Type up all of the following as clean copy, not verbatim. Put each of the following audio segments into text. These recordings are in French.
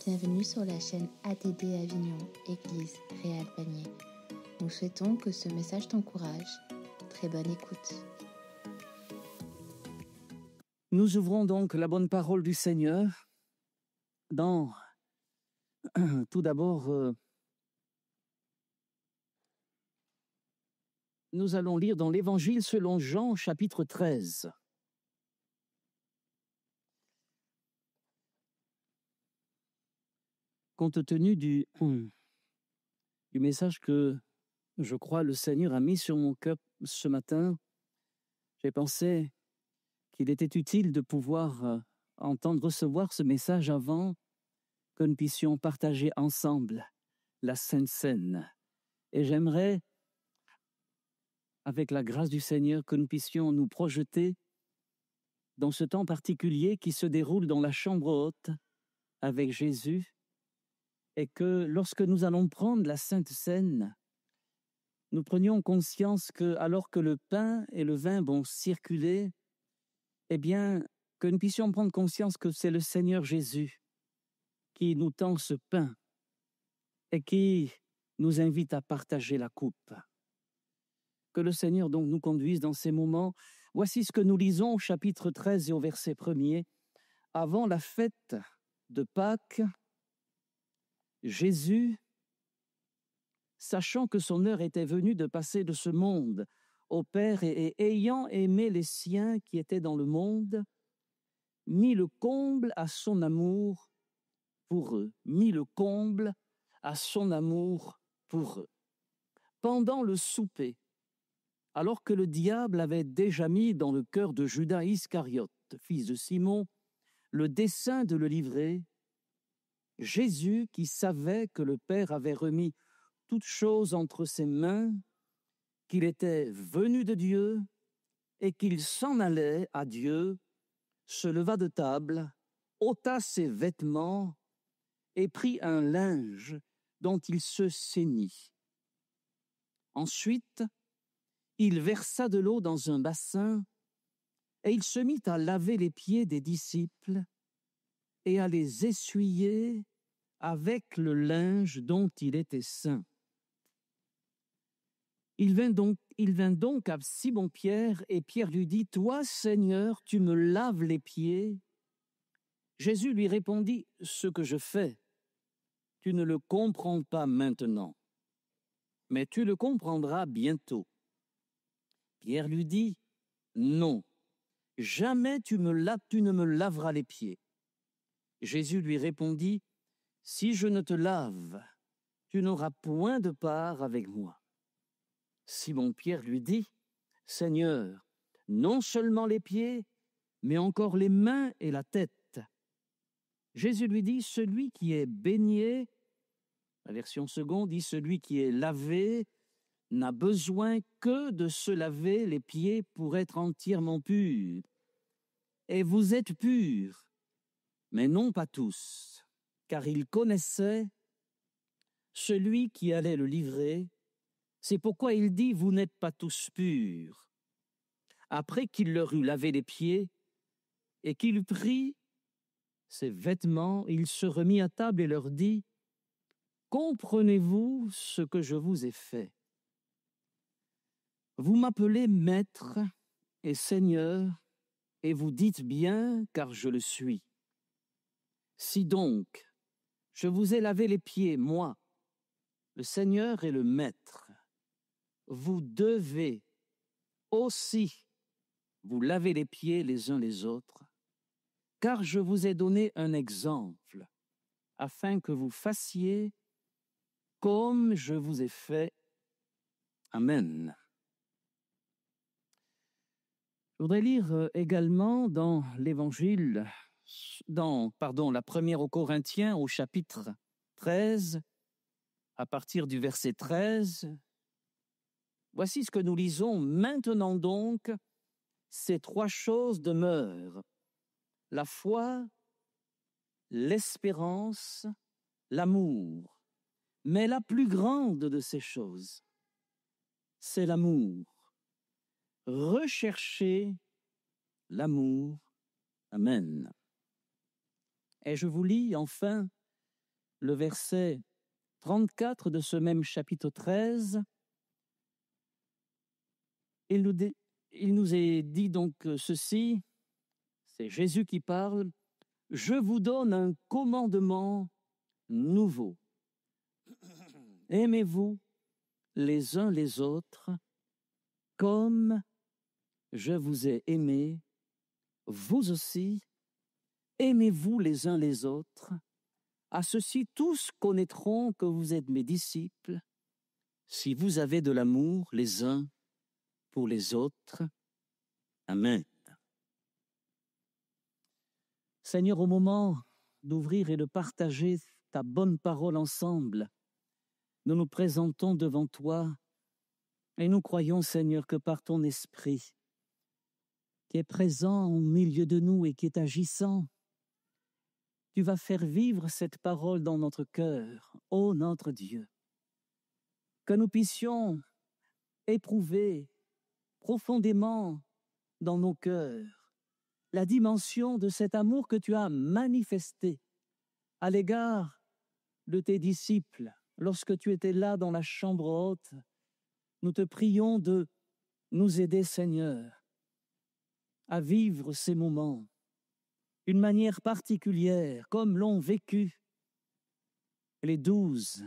Bienvenue sur la chaîne ATD Avignon, Église Réal Panier. Nous souhaitons que ce message t'encourage. Très bonne écoute. Nous ouvrons donc la bonne parole du Seigneur dans, tout d'abord, nous allons lire dans l'Évangile selon Jean, chapitre 13. Compte tenu du message que je crois le Seigneur a mis sur mon cœur ce matin, j'ai pensé qu'il était utile de pouvoir recevoir ce message avant que nous puissions partager ensemble la Sainte Seine. Et j'aimerais, avec la grâce du Seigneur, que nous puissions nous projeter dans ce temps particulier qui se déroule dans la chambre haute avec Jésus, et que lorsque nous allons prendre la Sainte Seine, nous prenions conscience que, alors que le pain et le vin vont circuler, eh bien, que nous puissions prendre conscience que c'est le Seigneur Jésus qui nous tend ce pain et qui nous invite à partager la coupe. Que le Seigneur donc nous conduise dans ces moments. Voici ce que nous lisons au chapitre 13 et au verset 1er. Avant la fête de Pâques, Jésus, sachant que son heure était venue de passer de ce monde au Père et ayant aimé les siens qui étaient dans le monde, mit le comble à son amour pour eux. Mit le comble à son amour pour eux. Pendant le souper, alors que le diable avait déjà mis dans le cœur de Judas Iscariote, fils de Simon, le dessein de le livrer, Jésus, qui savait que le Père avait remis toutes choses entre ses mains, qu'il était venu de Dieu et qu'il s'en allait à Dieu, se leva de table, ôta ses vêtements et prit un linge dont il se ceignit. Ensuite, il versa de l'eau dans un bassin et il se mit à laver les pieds des disciples et à les essuyer avec le linge dont il était ceint. Il vint donc à Simon-Pierre, et Pierre lui dit, « Toi, Seigneur, tu me laves les pieds ?» Jésus lui répondit, « Ce que je fais, tu ne le comprends pas maintenant, mais tu le comprendras bientôt. » Pierre lui dit, « Non, jamais tu ne me laveras les pieds. » Jésus lui répondit, « Si je ne te lave, tu n'auras point de part avec moi. » Simon-Pierre lui dit, « Seigneur, non seulement les pieds, mais encore les mains et la tête. » Jésus lui dit, « Celui qui est baigné, la version seconde dit, celui qui est lavé, n'a besoin que de se laver les pieds pour être entièrement pur. Et vous êtes purs, mais non pas tous, car il connaissait celui qui allait le livrer. C'est pourquoi il dit, vous n'êtes pas tous purs. Après qu'il leur eut lavé les pieds et qu'il eut pris ses vêtements, il se remit à table et leur dit, comprenez-vous ce que je vous ai fait? Vous m'appelez Maître et Seigneur, et vous dites bien, car je le suis. Si donc, je vous ai lavé les pieds, moi, le Seigneur et le Maître, vous devez aussi vous laver les pieds les uns les autres, car je vous ai donné un exemple, afin que vous fassiez comme je vous ai fait. Amen. Je voudrais lire également dans l'Évangile, la première aux Corinthiens, au chapitre 13, à partir du verset 13. Voici ce que nous lisons. Maintenant donc, ces trois choses demeurent: la foi, l'espérance, l'amour. Mais la plus grande de ces choses, c'est l'amour. Recherchez l'amour. Amen. Et je vous lis enfin le verset 34 de ce même chapitre 13, il nous est dit donc ceci, c'est Jésus qui parle, « Je vous donne un commandement nouveau. Aimez-vous les uns les autres comme je vous ai aimé, vous aussi, aimez-vous les uns les autres. À ceci, tous connaîtront que vous êtes mes disciples, si vous avez de l'amour les uns pour les autres. Amen. » Seigneur, au moment d'ouvrir et de partager ta bonne parole ensemble, nous nous présentons devant toi et nous croyons, Seigneur, que par ton esprit, qui est présent au milieu de nous et qui est agissant, tu vas faire vivre cette parole dans notre cœur, ô notre Dieu, que nous puissions éprouver profondément dans nos cœurs la dimension de cet amour que tu as manifesté à l'égard de tes disciples lorsque tu étais là dans la chambre haute. Nous te prions de nous aider, Seigneur, à vivre ces moments d'une manière particulière, comme l'ont vécu les 12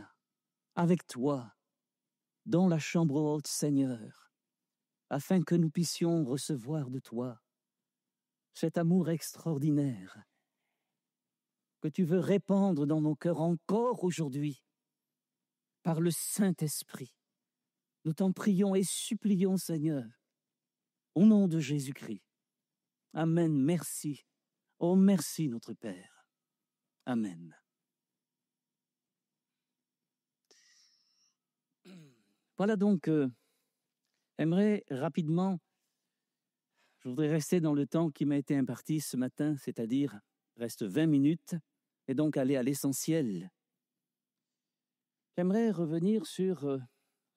avec toi dans la chambre haute, Seigneur, afin que nous puissions recevoir de toi cet amour extraordinaire que tu veux répandre dans nos cœurs encore aujourd'hui par le Saint-Esprit. Nous t'en prions et supplions, Seigneur, au nom de Jésus-Christ. Amen, merci. Oh, merci, notre Père. Amen. Voilà donc, j'aimerais rapidement, je voudrais rester dans le temps qui m'a été imparti ce matin, c'est-à-dire, reste 20 minutes, et donc aller à l'essentiel. J'aimerais revenir sur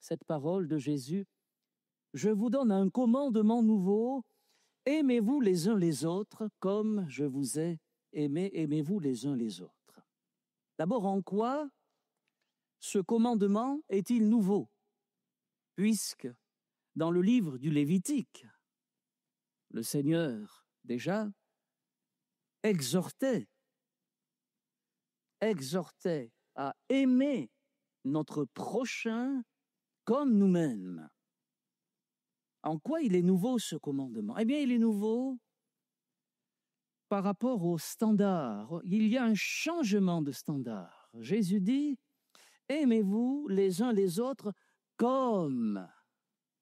cette parole de Jésus. « Je vous donne un commandement nouveau, aimez-vous les uns les autres comme je vous ai aimé, aimez-vous les uns les autres. » D'abord, en quoi ce commandement est-il nouveau? Puisque dans le livre du Lévitique, le Seigneur déjà exhortait à aimer notre prochain comme nous-mêmes. En quoi il est nouveau ce commandement? Eh bien, il est nouveau par rapport au standard. Il y a un changement de standard. Jésus dit, aimez-vous les uns les autres comme.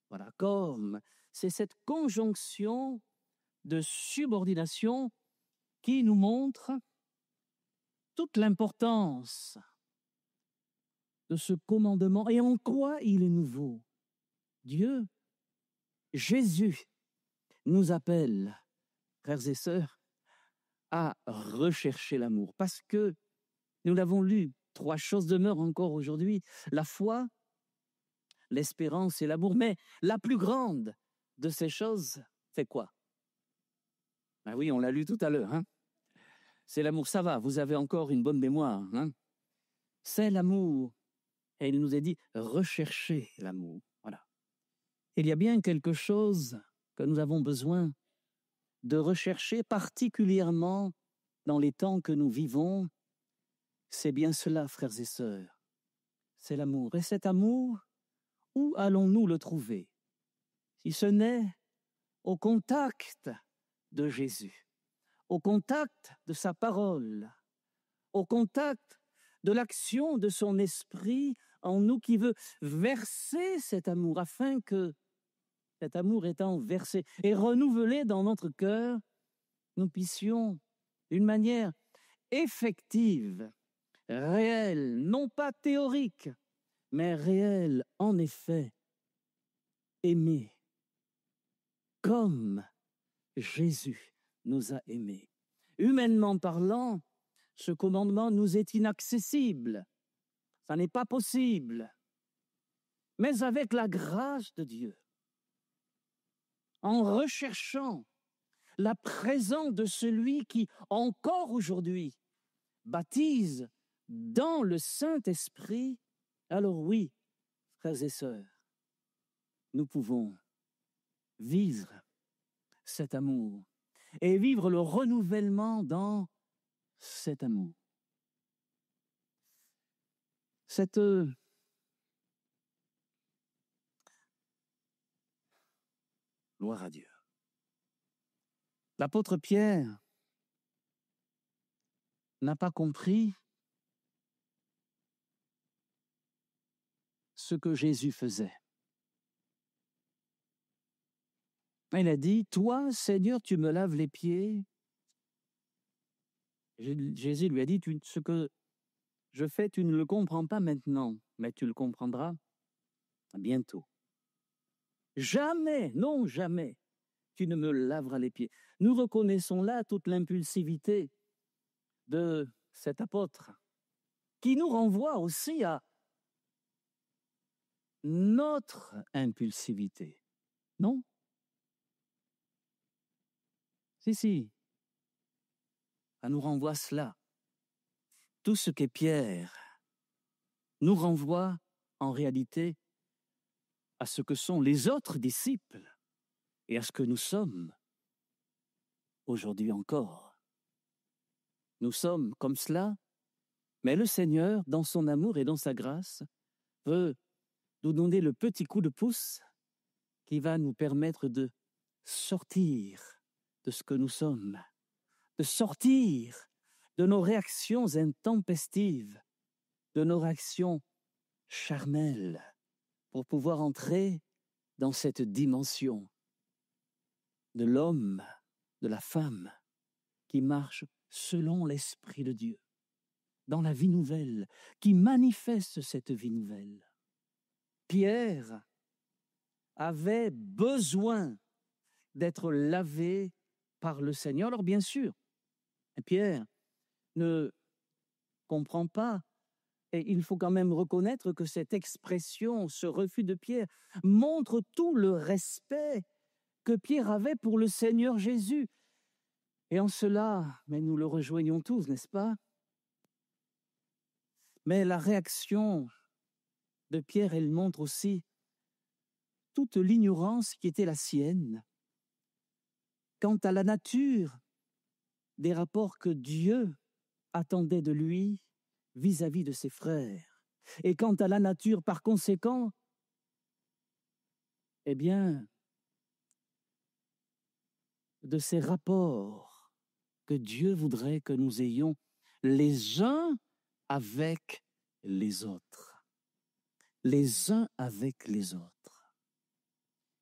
Voilà, comme. C'est cette conjonction de subordination qui nous montre toute l'importance de ce commandement et en quoi il est nouveau. Dieu, Jésus, nous appelle, frères et sœurs, à rechercher l'amour. Parce que, nous l'avons lu, 3 choses demeurent encore aujourd'hui. La foi, l'espérance et l'amour. Mais la plus grande de ces choses, c'est quoi? Ben oui, on l'a lu tout à l'heure. Hein? C'est l'amour, ça va, vous avez encore une bonne mémoire. Hein? C'est l'amour. Et il nous est dit, recherchez l'amour. Voilà. Il y a bien quelque chose que nous avons besoin de rechercher particulièrement dans les temps que nous vivons. C'est bien cela, frères et sœurs. C'est l'amour. Et cet amour, où allons-nous le trouver? Si ce n'est au contact de Jésus, au contact de sa parole, au contact de l'action de son esprit en nous qui veut verser cet amour afin que cet amour étant versé et renouvelé dans notre cœur, nous puissions d'une manière effective, réelle, non pas théorique, mais réelle en effet, aimer comme Jésus nous a aimés. Humainement parlant, ce commandement nous est inaccessible. Ça n'est pas possible. Mais avec la grâce de Dieu, en recherchant la présence de celui qui, encore aujourd'hui, baptise dans le Saint-Esprit, alors oui, frères et sœurs, nous pouvons vivre cet amour et vivre le renouvellement dans cet amour. Cette gloire à Dieu. L'apôtre Pierre n'a pas compris ce que Jésus faisait. Il a dit, « Toi, Seigneur, tu me laves les pieds. » Jésus lui a dit, « Ce que je fais, tu ne le comprends pas maintenant, mais tu le comprendras bientôt. Jamais, non jamais, tu ne me laveras les pieds. » Nous reconnaissons là toute l'impulsivité de cet apôtre, qui nous renvoie aussi à notre impulsivité. Non? Si. Ça nous renvoie cela. Tout ce qu'est Pierre nous renvoie en réalité à ce que sont les autres disciples et à ce que nous sommes aujourd'hui encore. Nous sommes comme cela, mais le Seigneur, dans son amour et dans sa grâce, veut nous donner le petit coup de pouce qui va nous permettre de sortir de ce que nous sommes, de sortir de nos réactions intempestives, de nos réactions charnelles, pour pouvoir entrer dans cette dimension de l'homme, de la femme, qui marche selon l'Esprit de Dieu, dans la vie nouvelle, qui manifeste cette vie nouvelle. Pierre avait besoin d'être lavé par le Seigneur. Alors bien sûr, Pierre ne comprend pas, et il faut quand même reconnaître que cette expression, ce refus de Pierre, montre tout le respect que Pierre avait pour le Seigneur Jésus. Et en cela, mais nous le rejoignons tous, n'est-ce pas? Mais la réaction de Pierre, elle montre aussi toute l'ignorance qui était la sienne quant à la nature des rapports que Dieu attendait de lui vis-à-vis de ses frères. Et quant à la nature, par conséquent, eh bien, de ces rapports que Dieu voudrait que nous ayons les uns avec les autres. Les uns avec les autres.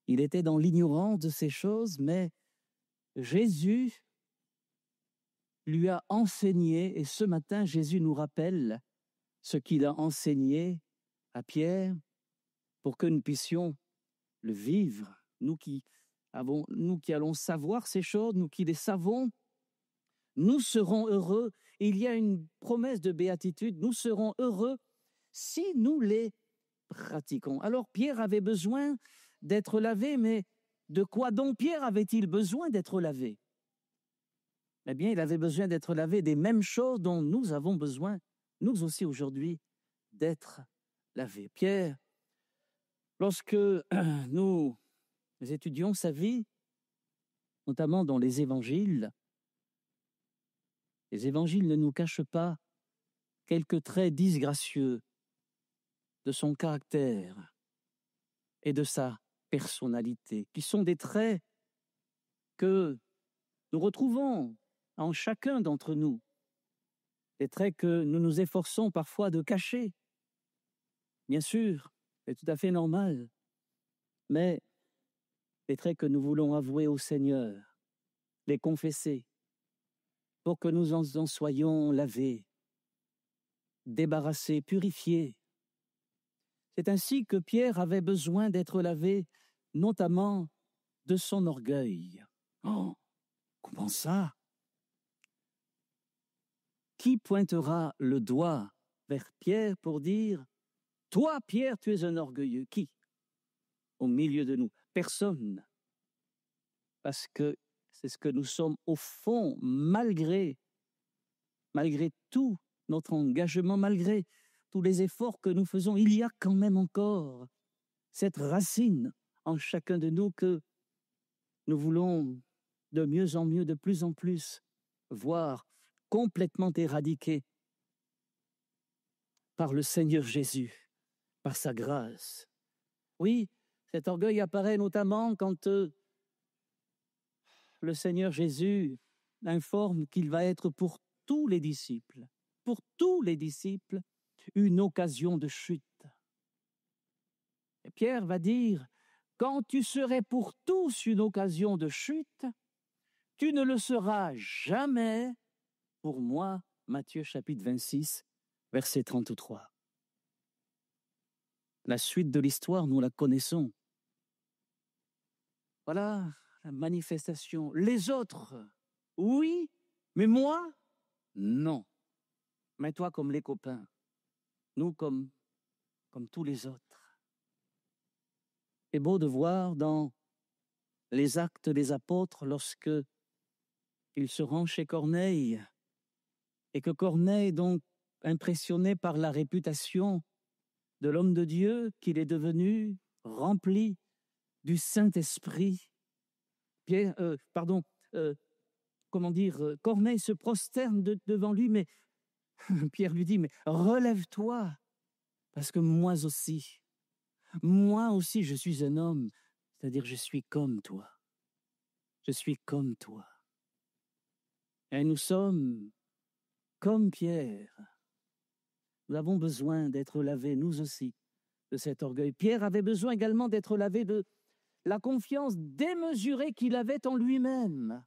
Il était dans l'ignorance de ces choses, mais Jésus lui a enseigné, et ce matin, Jésus nous rappelle ce qu'il a enseigné à Pierre pour que nous puissions le vivre. Nous qui allons savoir ces choses, nous qui les savons, nous serons heureux. Il y a une promesse de béatitude, nous serons heureux si nous les pratiquons. Alors Pierre avait besoin d'être lavé, mais de quoi donc Pierre avait-il besoin d'être lavé? Eh bien, il avait besoin d'être lavé des mêmes choses dont nous avons besoin, nous aussi aujourd'hui, d'être lavés. Pierre, lorsque nous étudions sa vie, notamment dans les évangiles ne nous cachent pas quelques traits disgracieux de son caractère et de sa personnalité, qui sont des traits que nous retrouvons en chacun d'entre nous, des traits que nous nous efforçons parfois de cacher. Bien sûr, c'est tout à fait normal, mais des traits que nous voulons avouer au Seigneur, les confesser, pour que nous en soyons lavés, débarrassés, purifiés. C'est ainsi que Pierre avait besoin d'être lavé, notamment de son orgueil. Oh, comment ça? Qui pointera le doigt vers Pierre pour dire « Toi, Pierre, tu es un orgueilleux ». Qui? Au milieu de nous. Personne. Parce que c'est ce que nous sommes au fond, malgré tout notre engagement, malgré tous les efforts que nous faisons, il y a quand même encore cette racine en chacun de nous que nous voulons de mieux en mieux, de plus en plus, voir complètement éradiquée par le Seigneur Jésus, par sa grâce. Oui, cet orgueil apparaît notamment quand le Seigneur Jésus informe qu'il va être pour tous les disciples, une occasion de chute. Et Pierre va dire, quand tu serais pour tous une occasion de chute, tu ne le seras jamais pour moi. Matthieu chapitre 26, verset 33. La suite de l'histoire, nous la connaissons. Voilà la manifestation. Les autres, oui, mais moi, non. Mais toi comme les copains, nous comme tous les autres. C'est beau de voir dans les Actes des Apôtres, lorsque il se rend chez Corneille, et que Corneille, donc impressionné par la réputation de l'homme de Dieu qu'il est devenu, rempli du Saint-Esprit, Corneille se prosterne devant lui, mais Pierre lui dit, mais relève-toi, parce que moi aussi, je suis un homme, c'est-à-dire je suis comme toi. Je suis comme toi. Et nous sommes comme Pierre. Nous avons besoin d'être lavés, nous aussi, de cet orgueil. Pierre avait besoin également d'être lavé de la confiance démesurée qu'il avait en lui-même.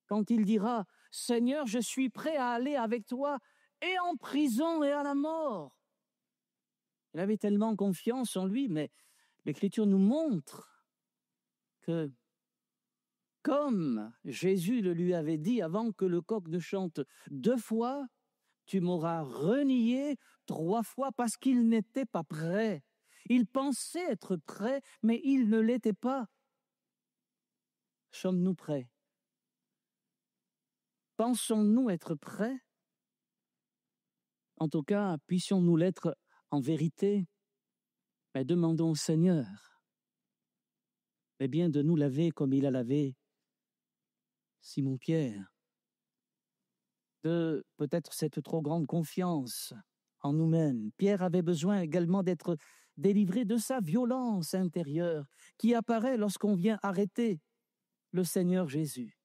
Quand il dira, « Seigneur, je suis prêt à aller avec toi et en prison et à la mort. » Il avait tellement confiance en lui, mais l'Écriture nous montre que, comme Jésus le lui avait dit avant que le coq ne chante 2 fois, tu m'auras renié 3 fois parce qu'il n'était pas prêt. Il pensait être prêt, mais il ne l'était pas. Sommes-nous prêts? Pensons-nous être prêts? En tout cas, puissions-nous l'être en vérité? Mais demandons au Seigneur, mais bien de nous laver comme il a lavé Simon-Pierre, de peut-être cette trop grande confiance en nous-mêmes. Pierre avait besoin également d'être délivré de sa violence intérieure qui apparaît lorsqu'on vient arrêter le Seigneur Jésus.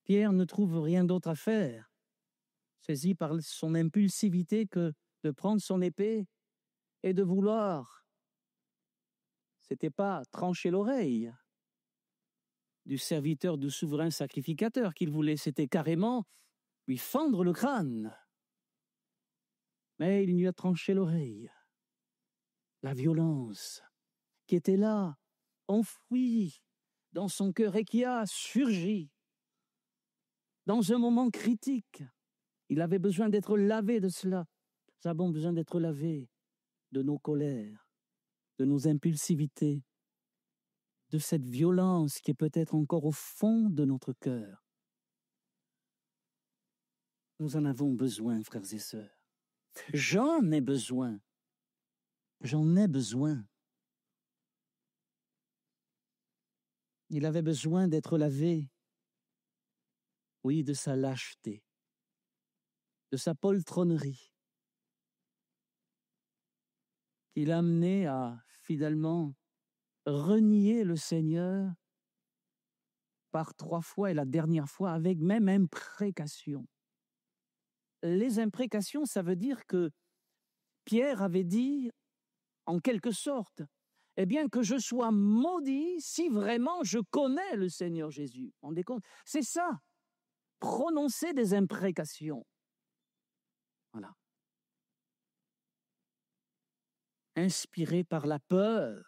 Pierre ne trouve rien d'autre à faire, saisi par son impulsivité, que de prendre son épée et de vouloir, c'était pas trancher l'oreille du serviteur du souverain sacrificateur qu'il voulait, c'était carrément lui fendre le crâne. Mais il lui a tranché l'oreille. La violence qui était là, enfouie dans son cœur et qui a surgi dans un moment critique. Il avait besoin d'être lavé de cela. Nous avons besoin d'être lavés de nos colères, de nos impulsivités, de cette violence qui est peut-être encore au fond de notre cœur. Nous en avons besoin, frères et sœurs. J'en ai besoin. J'en ai besoin. Il avait besoin d'être lavé, oui, de sa lâcheté, de sa poltronnerie, qui l'a amené à, finalement, renier le Seigneur par 3 fois et la dernière fois avec même imprécation. Les imprécations, ça veut dire que Pierre avait dit, en quelque sorte, eh bien que je sois maudit si vraiment je connais le Seigneur Jésus. Vous vous rendez compte? C'est ça, prononcer des imprécations. Voilà. Inspiré par la peur,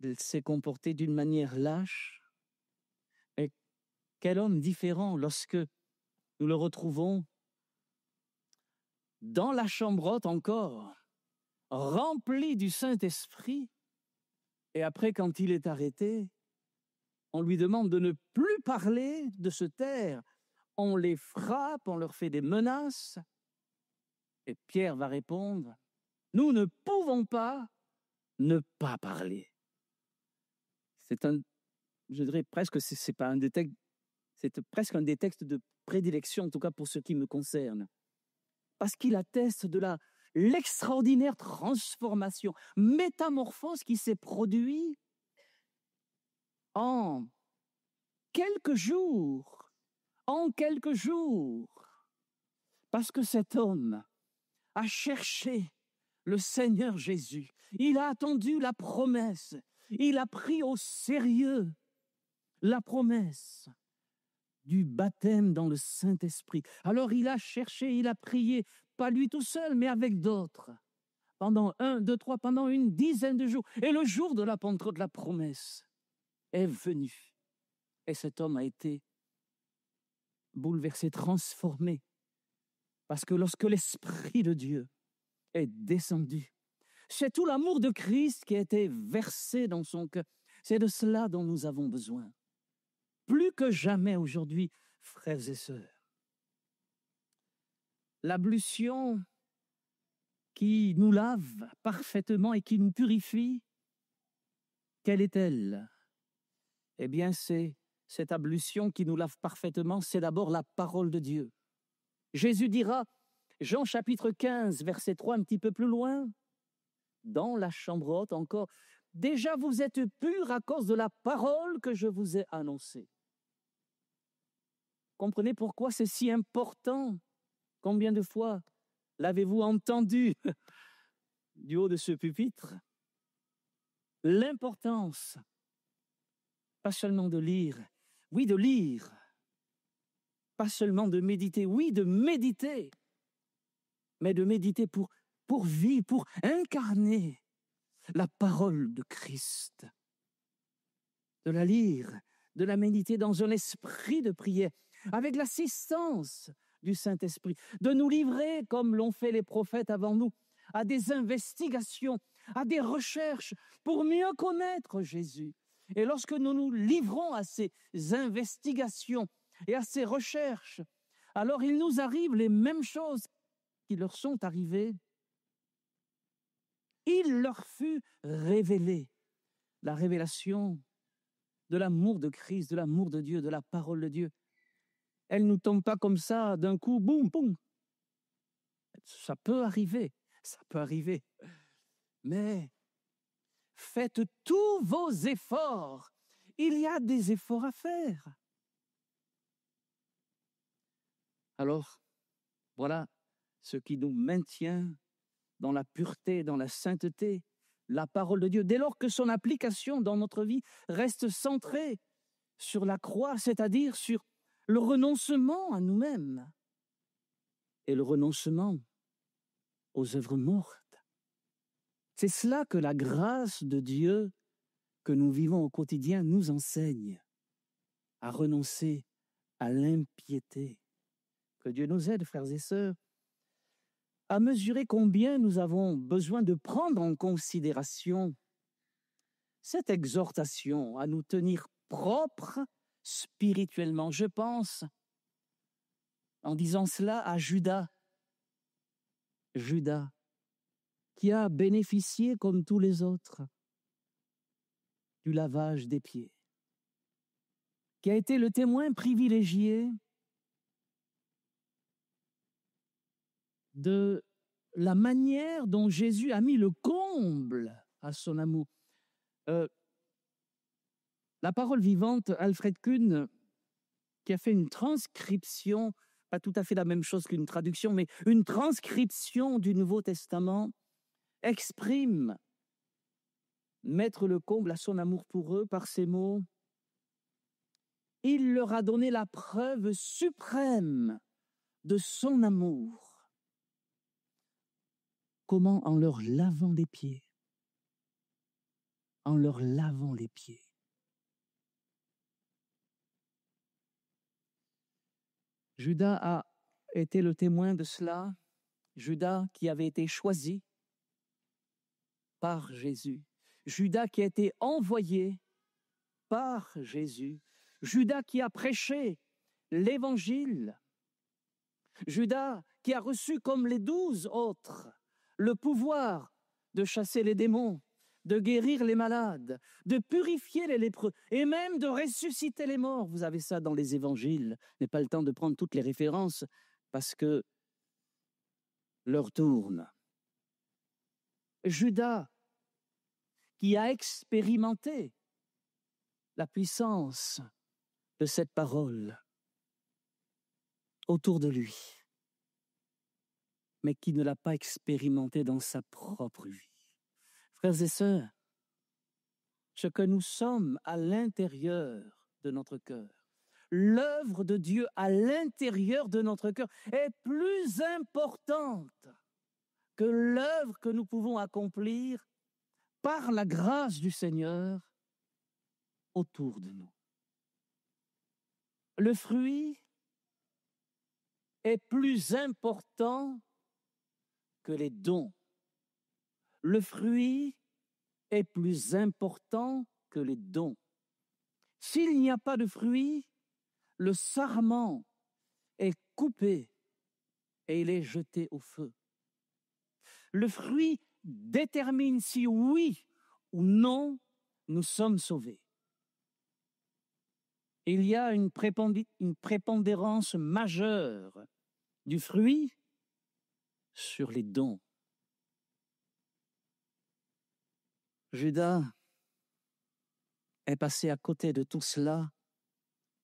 il s'est comporté d'une manière lâche. Et quel homme différent lorsque nous le retrouvons dans la chambre haute encore, rempli du Saint-Esprit, et après, quand il est arrêté, on lui demande de ne plus parler, de se taire. on les frappe, on leur fait des menaces. Et Pierre va répondre, nous ne pouvons pas ne pas parler. Je dirais presque, c'est pas un des textes, c'est presque un des textes de prédilection, en tout cas pour ce qui me concerne. Parce qu'il atteste de l'extraordinaire transformation, métamorphose qui s'est produite en quelques jours. Parce que cet homme a cherché le Seigneur Jésus. Il a attendu la promesse. Il a pris au sérieux la promesse du baptême dans le Saint-Esprit. Alors il a cherché, il a prié, pas lui tout seul, mais avec d'autres, pendant 1, 2, 3, pendant une dizaine de jours. Et le jour de la Pentecôte, la promesse est venue. Et cet homme a été bouleversé, transformé. Parce que lorsque l'Esprit de Dieu est descendu, c'est tout l'amour de Christ qui a été versé dans son cœur. C'est de cela dont nous avons besoin. Plus que jamais aujourd'hui, frères et sœurs. L'ablution qui nous lave parfaitement et qui nous purifie, quelle est-elle? Eh bien, c'est cette ablution qui nous lave parfaitement, c'est d'abord la parole de Dieu. Jésus dira, Jean chapitre 15, verset 3, un petit peu plus loin, dans la chambre haute encore, « Déjà vous êtes purs à cause de la parole que je vous ai annoncée. » Comprenez pourquoi c'est si important? Combien de fois l'avez-vous entendu du haut de ce pupitre? L'importance, pas seulement de lire, oui de lire, pas seulement de méditer, oui de méditer, mais de méditer pour vivre, pour incarner la parole de Christ, de la lire, de la méditer dans un esprit de prière, avec l'assistance du Saint-Esprit, de nous livrer, comme l'ont fait les prophètes avant nous, à des investigations, à des recherches pour mieux connaître Jésus. Et lorsque nous nous livrons à ces investigations et à ces recherches, alors il nous arrive les mêmes choses qui leur sont arrivées. Il leur fut révélé la révélation de l'amour de Christ, de l'amour de Dieu, de la parole de Dieu. Elle ne nous tombe pas comme ça d'un coup, boum, boum. Ça peut arriver. Mais faites tous vos efforts. Il y a des efforts à faire. Alors, voilà ce qui nous maintient dans la pureté, dans la sainteté, la parole de Dieu. Dès lors que son application dans notre vie reste centrée sur la croix, c'est-à-dire sur le renoncement à nous-mêmes et le renoncement aux œuvres mortes. C'est cela que la grâce de Dieu que nous vivons au quotidien nous enseigne, à renoncer à l'impiété. Que Dieu nous aide, frères et sœurs, à mesurer combien nous avons besoin de prendre en considération cette exhortation à nous tenir propres spirituellement. Je pense, en disant cela, à Judas, qui a bénéficié, comme tous les autres, du lavage des pieds, qui a été le témoin privilégié de la manière dont Jésus a mis le comble à son amour. La parole vivante, Alfred Kuhn, qui a fait une transcription, pas tout à fait la même chose qu'une traduction, mais une transcription du Nouveau Testament, exprime mettre le comble à son amour pour eux par ces mots. Il leur a donné la preuve suprême de son amour. Comment? En leur lavant les pieds. En leur lavant les pieds. Judas a été le témoin de cela. Judas qui avait été choisi par Jésus. Judas qui a été envoyé par Jésus. Judas qui a prêché l'Évangile. Judas qui a reçu comme les 12 autres le pouvoir de chasser les démons, de guérir les malades, de purifier les lépreux et même de ressusciter les morts. Vous avez ça dans les évangiles. Je n'ai pas le temps de prendre toutes les références parce que l'heure tourne. Judas qui a expérimenté la puissance de cette parole autour de lui, mais qui ne l'a pas expérimenté dans sa propre vie. Frères et sœurs, ce que nous sommes à l'intérieur de notre cœur, l'œuvre de Dieu à l'intérieur de notre cœur est plus importante que l'œuvre que nous pouvons accomplir par la grâce du Seigneur autour de nous. Le fruit est plus important que les dons. Le fruit est plus important que les dons. S'il n'y a pas de fruit, le sarment est coupé et il est jeté au feu. Le fruit détermine si oui ou non nous sommes sauvés. Il y a une prépondérance majeure du fruit sur les dons. Judas est passé à côté de tout cela.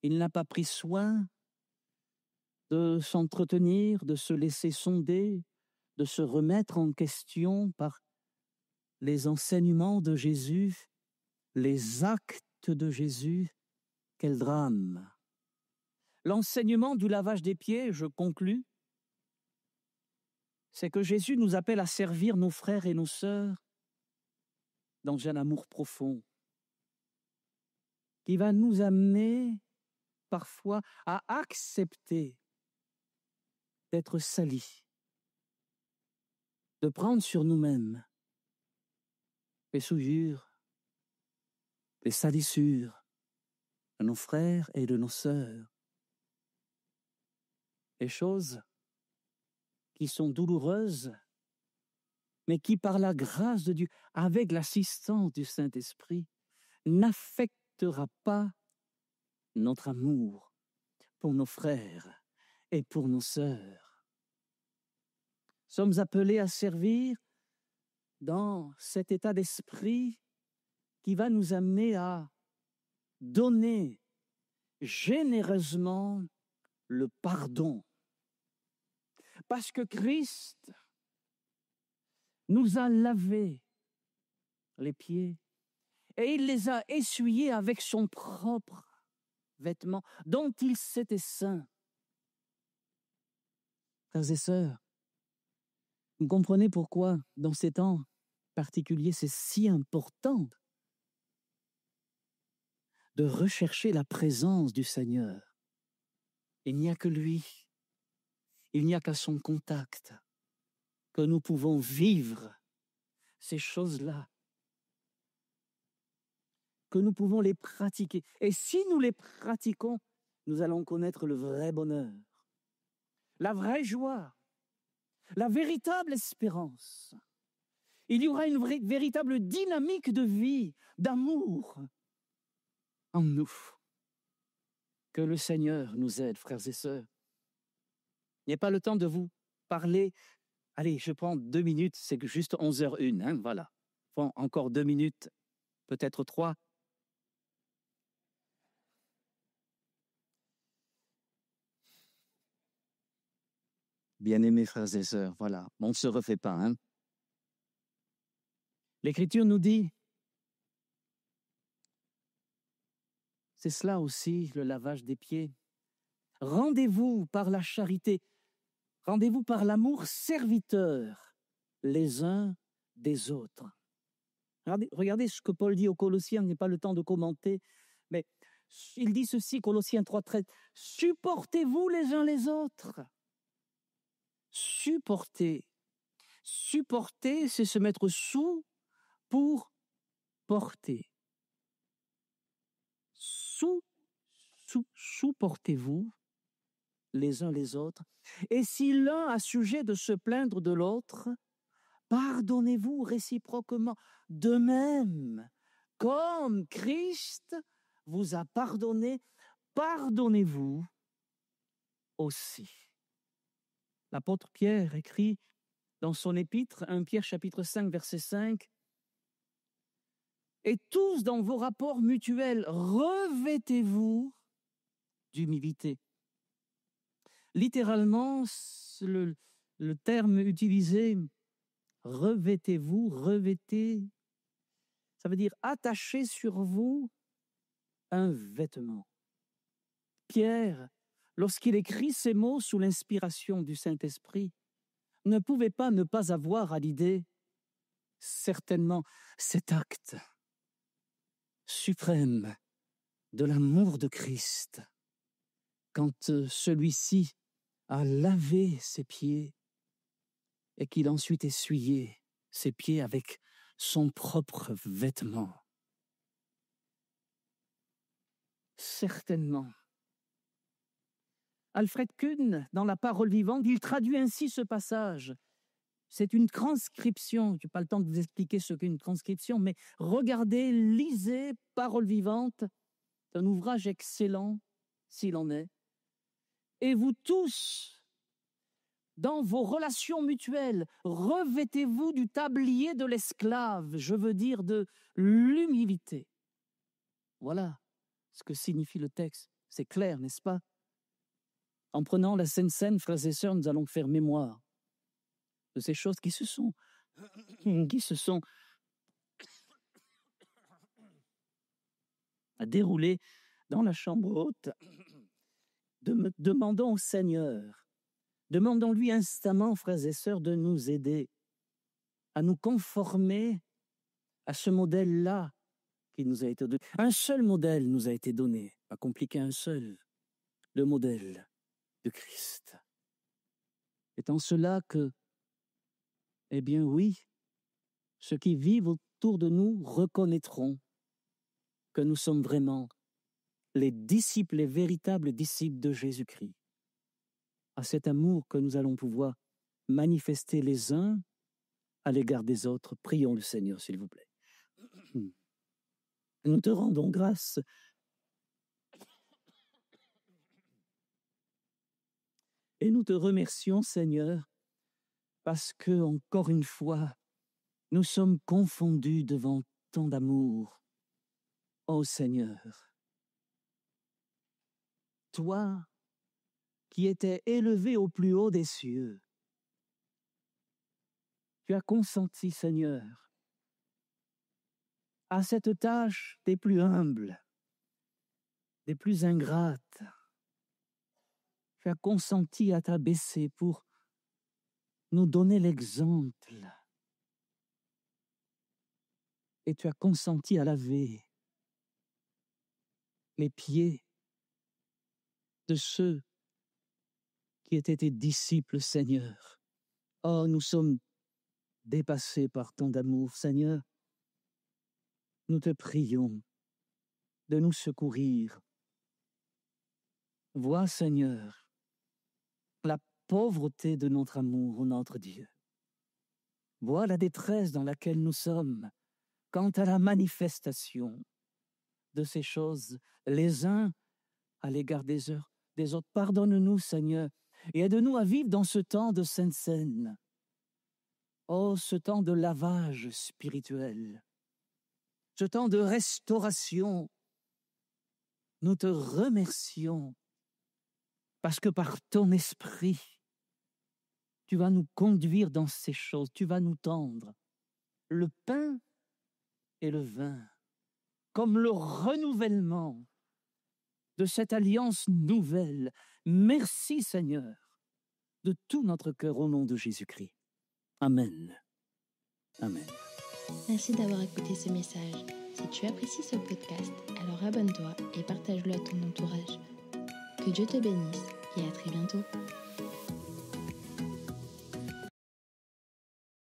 Il n'a pas pris soin de s'entretenir, de se laisser sonder, de se remettre en question par les enseignements de Jésus, les actes de Jésus. Quel drame! L'enseignement du lavage des pieds, je conclus, c'est que Jésus nous appelle à servir nos frères et nos sœurs dans un amour profond qui va nous amener parfois à accepter d'être salis, de prendre sur nous-mêmes les souillures, les salissures de nos frères et de nos sœurs, les choses qui sont douloureuses, mais qui, par la grâce de Dieu, avec l'assistance du Saint-Esprit, n'affectera pas notre amour pour nos frères et pour nos sœurs. Nous sommes appelés à servir dans cet état d'esprit qui va nous amener à donner généreusement le pardon. Parce que Christ nous a lavé les pieds et il les a essuyés avec son propre vêtement dont il s'était saint. Frères et sœurs, vous comprenez pourquoi dans ces temps particuliers c'est si important de rechercher la présence du Seigneur. Il n'y a que lui, il n'y a qu'à son contact que nous pouvons vivre ces choses-là, que nous pouvons les pratiquer. Et si nous les pratiquons, nous allons connaître le vrai bonheur, la vraie joie, la véritable espérance. Il y aura une véritable dynamique de vie, d'amour en nous. Que le Seigneur nous aide, frères et sœurs. Il n'y a pas le temps de vous parler. Allez, je prends 2 minutes, c'est juste 11h01, hein, voilà. Bon, encore 2 minutes, peut-être 3. Bien-aimés frères et sœurs, voilà, on ne se refait pas. Hein. L'Écriture nous dit, c'est cela aussi le lavage des pieds. Rendez-vous par la charité, rendez-vous par l'amour serviteur les uns des autres. Regardez ce que Paul dit aux Colossiens, il n'y a pas le temps de commenter, mais il dit ceci, Colossiens 3:13, supportez-vous les uns les autres. Supporter. Supporter, c'est se mettre sous pour porter. Supportez-vous les uns les autres. Et si l'un a sujet de se plaindre de l'autre, pardonnez-vous réciproquement. De même, comme Christ vous a pardonné, pardonnez-vous aussi. L'apôtre Pierre écrit dans son épître, 1 Pierre chapitre 5, verset 5, « Et tous dans vos rapports mutuels, revêtez-vous d'humilité. » Littéralement, le terme utilisé, revêtez-vous, revêtez, ça veut dire attachez sur vous un vêtement. Pierre, lorsqu'il écrit ces mots sous l'inspiration du Saint-Esprit, ne pouvait pas ne pas avoir à l'idée, certainement, cet acte suprême de l'amour de Christ, quand celui-ci a lavé ses pieds et qu'il a ensuite essuyé ses pieds avec son propre vêtement. Certainement. Alfred Kuhn, dans La Parole vivante, il traduit ainsi ce passage. C'est une transcription. Je n'ai pas le temps de vous expliquer ce qu'est une transcription, mais regardez, lisez Parole vivante, un ouvrage excellent, s'il en est. Et vous tous, dans vos relations mutuelles, revêtez-vous du tablier de l'esclave, je veux dire de l'humilité. Voilà ce que signifie le texte. C'est clair, n'est-ce pas? En prenant la Sainte Seine, frères et sœurs, nous allons faire mémoire de ces choses qui se sont déroulées dans la chambre haute. Demandons au Seigneur, demandons-lui instamment, frères et sœurs, de nous aider à nous conformer à ce modèle-là qui nous a été donné. Un seul modèle nous a été donné, pas compliqué, un seul, le modèle de Christ. C'est en cela que, eh bien oui, ceux qui vivent autour de nous reconnaîtront que nous sommes vraiment les disciples, les véritables disciples de Jésus-Christ. À cet amour que nous allons pouvoir manifester les uns à l'égard des autres, prions le Seigneur, s'il vous plaît. Nous te rendons grâce et nous te remercions, Seigneur, parce que, encore une fois, nous sommes confondus devant tant d'amour. Ô Seigneur, toi qui étais élevé au plus haut des cieux, tu as consenti, Seigneur, à cette tâche des plus humbles, des plus ingrates. Tu as consenti à t'abaisser pour nous donner l'exemple. Et tu as consenti à laver les pieds de ceux qui étaient tes disciples, Seigneur. Oh, nous sommes dépassés par tant d'amour, Seigneur. Nous te prions de nous secourir. Vois, Seigneur, la pauvreté de notre amour, ô notre Dieu. Vois la détresse dans laquelle nous sommes quant à la manifestation de ces choses, les uns à l'égard des autres. Pardonne-nous, Seigneur, et aide-nous à vivre dans ce temps de Sainte Seine. Oh, ce temps de lavage spirituel, ce temps de restauration. Nous te remercions parce que par ton esprit, tu vas nous conduire dans ces choses, tu vas nous tendre le pain et le vin, comme le renouvellement de cette alliance nouvelle. Merci, Seigneur, de tout notre cœur au nom de Jésus-Christ. Amen. Amen. Merci d'avoir écouté ce message. Si tu apprécies ce podcast, alors abonne-toi et partage-le à ton entourage. Que Dieu te bénisse et à très bientôt.